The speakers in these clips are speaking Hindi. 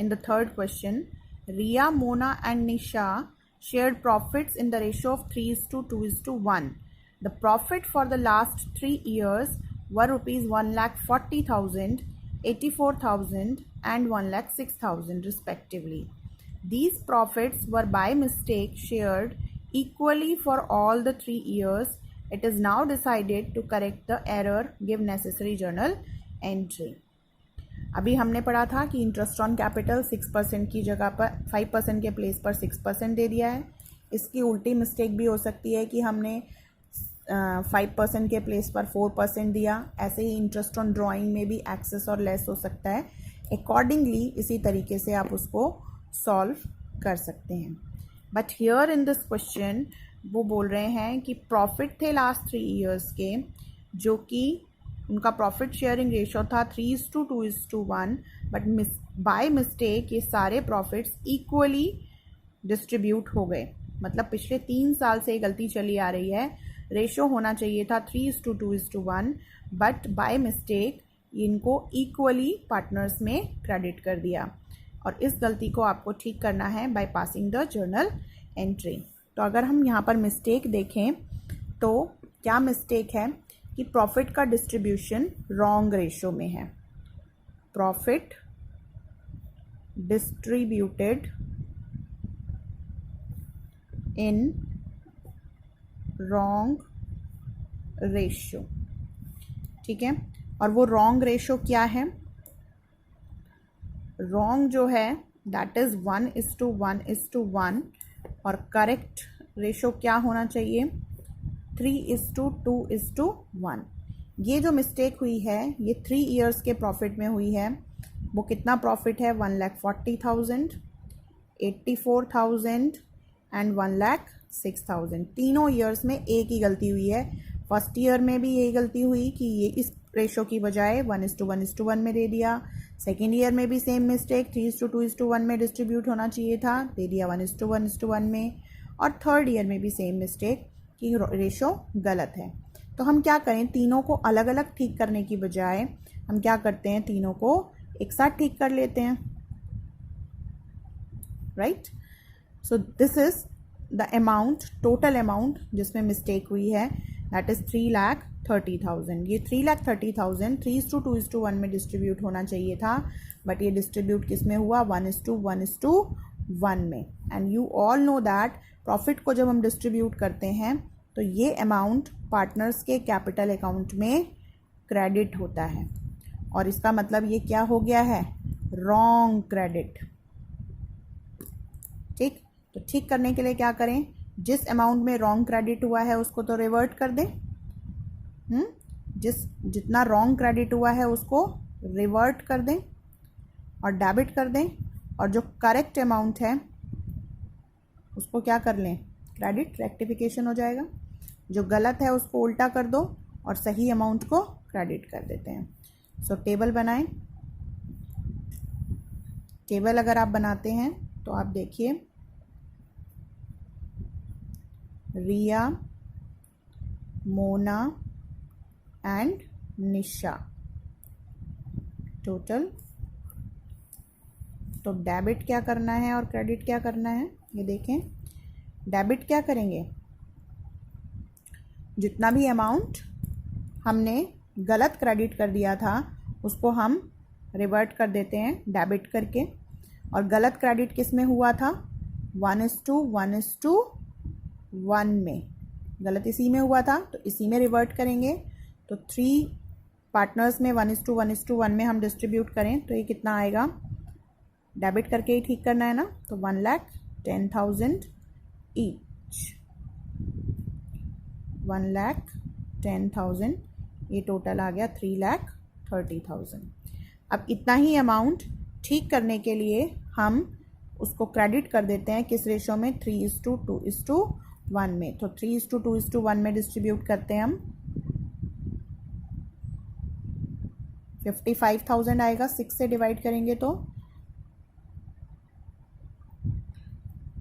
in the third question, Ria, Mona and Nisha shared profits in the ratio of 3:2:1. The profit for the last 3 years were rupees 1,40,000, 84,000 and 1,06,000 respectively. These profits were by mistake shared equally for all the 3 years. It is now decided to correct the error, give necessary journal entry. अभी हमने पढ़ा था कि इंटरेस्ट ऑन कैपिटल 6% की जगह पर 5% के प्लेस पर 6% दे दिया है. इसकी उल्टी मिस्टेक भी हो सकती है कि हमने 5% के प्लेस पर 4% दिया. ऐसे ही इंटरेस्ट ऑन ड्राइंग में भी एक्सेस और लेस हो सकता है. अकॉर्डिंगली इसी तरीके से आप उसको सॉल्व कर सकते हैं. But here in this question वो बोल रहे हैं कि प्रॉफिट थे लास्ट 3 ईयर्स के, जो कि उनका प्रॉफिट शेयरिंग रेशो था 3:2:1, बट बाय मिस्टेक ये सारे प्रॉफिट्स इक्वली डिस्ट्रीब्यूट हो गए. मतलब पिछले 3 साल से ये गलती चली आ रही है. रेशो होना चाहिए था 3:2:1, बट बाय मिस्टेक इनको इक्वली पार्टनर्स में क्रेडिट कर दिया. और इस गलती को आपको ठीक करना है by passing the journal entry. तो अगर हम यहाँ पर मिस्टेक देखें तो क्या मिस्टेक है कि प्रॉफिट का डिस्ट्रीब्यूशन रॉन्ग रेशो में है. Profit distributed in wrong ratio. ठीक है, और वो रॉन्ग रेशो क्या है? रॉन्ग जो है दैट इज 1:1:1 और करेक्ट रेशो क्या होना चाहिए? 3:2:1. ये जो मिस्टेक हुई है ये 3 ईयर्स के प्रॉफिट में हुई है. वो कितना प्रॉफिट है? 1,40,000, 84,000 एंड 1,06,000. तीनों ईयर्स में एक ही गलती हुई है. फर्स्ट ईयर में भी यही गलती हुई कि ये इस रेशो की बजाय 1:1:1 में दे दिया. सेकेंड ईयर में भी सेम मिस्टेक 3:2:1 में डिस्ट्रीब्यूट होना चाहिए था, दे दिया 1:1:1 में. और थर्ड ईयर में भी सेम मिस्टेक कि रेशो गलत है. तो हम क्या करें? तीनों को अलग अलग ठीक करने की बजाय हम क्या करते हैं? तीनों को एक साथ ठीक कर लेते हैं. Right. So this is the amount, total amount जिसमें मिस्टेक हुई है, दैट इज 3,30,000. ये 3,30,000 3:2:1 में डिस्ट्रीब्यूट होना चाहिए था, बट ये डिस्ट्रीब्यूट किस में हुआ? 1:1:1 में. And you all know that profit को जब हम डिस्ट्रीब्यूट करते हैं तो ये अमाउंट पार्टनर्स के कैपिटल अकाउंट में क्रेडिट होता है. और इसका मतलब ये क्या हो गया है? Wrong credit. ठीक. तो ठीक करने के लिए क्या करें? जिस अमाउंट में रॉन्ग क्रेडिट हुआ है उसको तो रिवर्ट कर दें. जितना रॉन्ग क्रेडिट हुआ है उसको रिवर्ट कर दें और डेबिट कर दें. और जो करेक्ट अमाउंट है उसको क्या कर लें? क्रेडिट, रेक्टिफिकेशन हो जाएगा. जो गलत है उसको उल्टा कर दो और सही अमाउंट को क्रेडिट कर देते हैं. सो टेबल बनाएं. टेबल अगर आप बनाते हैं तो आप देखिए, रिया, मोना एंड निशा टोटल. तो डेबिट क्या करना है और क्रेडिट क्या करना है? ये देखें. डेबिट क्या करेंगे? जितना भी अमाउंट हमने गलत क्रेडिट कर दिया था उसको हम रिवर्ट कर देते हैं डेबिट करके. और गलत क्रेडिट किस में हुआ था? 1:1:1 में. गलत इसी में हुआ था तो इसी में रिवर्ट करेंगे. तो 3 पार्टनर्स में 1:1:1 में हम डिस्ट्रीब्यूट करें तो ये कितना आएगा? डेबिट करके ही ठीक करना है ना. तो 1,10,000 ईच. 1,10,000. ये टोटल आ गया 3,30,000. अब इतना ही अमाउंट ठीक करने के लिए हम उसको क्रेडिट कर देते हैं किस रेशो में? 3:2:1 में. तो 3:2:1 में डिस्ट्रीब्यूट करते हैं हम. 55,000 आएगा. 6 से डिवाइड करेंगे तो.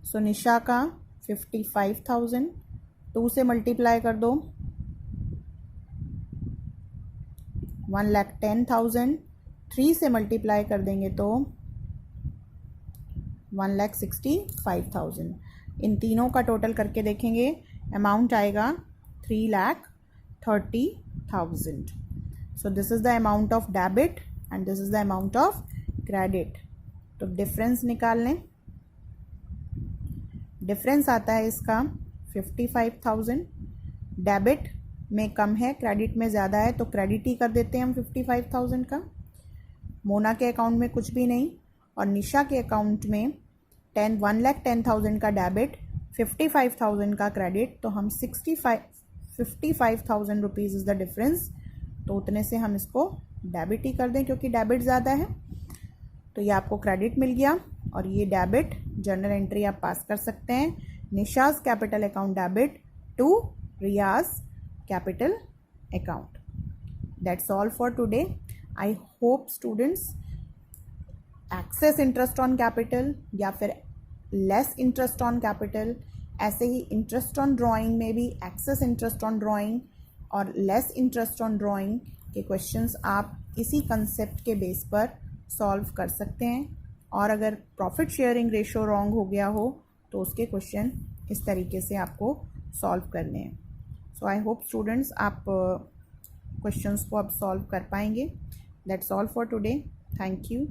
सो निशा का 55,000 2 से मल्टीप्लाई कर दो. 1,10,000 3 से मल्टीप्लाई कर देंगे तो 1,65,000। इन तीनों का टोटल करके देखेंगे, अमाउंट आएगा 3,30,000। So this is the amount of debit and this is the amount of credit. तो डिफरेंस निकाल लें। डिफरेंस आता है इसका 55,000। डेबिट में कम है, क्रेडिट में ज़्यादा है, तो क्रेडिट ही कर देते हैं हम 55,000 का। मोना के अकाउंट में कुछ भी नहीं और निशा के अकाउंट में 1,10,000 का डेबिट, 55,000 का क्रेडिट, तो हम 55,000 रुपीज़ इज़ द डिफरेंस। तो उतने से हम इसको डेबिट ही कर दें क्योंकि डेबिट ज़्यादा है। तो ये आपको क्रेडिट मिल गया और ये डेबिट जर्नल एंट्री आप पास कर सकते हैं। Nisha's capital account debit to Riaz capital account. That's all for today. I hope students access interest on capital या फिर लेस इंटरेस्ट ऑन कैपिटल, ऐसे ही इंटरेस्ट ऑन ड्राइंग में भी एक्सेस इंटरेस्ट ऑन ड्राइंग और लेस इंटरेस्ट ऑन ड्राइंग के क्वेश्चंस आप इसी कंसेप्ट के बेस पर सॉल्व कर सकते हैं। और अगर प्रॉफिट शेयरिंग रेशो रॉन्ग हो गया हो तो उसके क्वेश्चन इस तरीके से आपको सॉल्व करने हैं। सो आई होप स्टूडेंट्स आप क्वेश्चंस को अब सॉल्व कर पाएंगे। That's all for today. Thank you.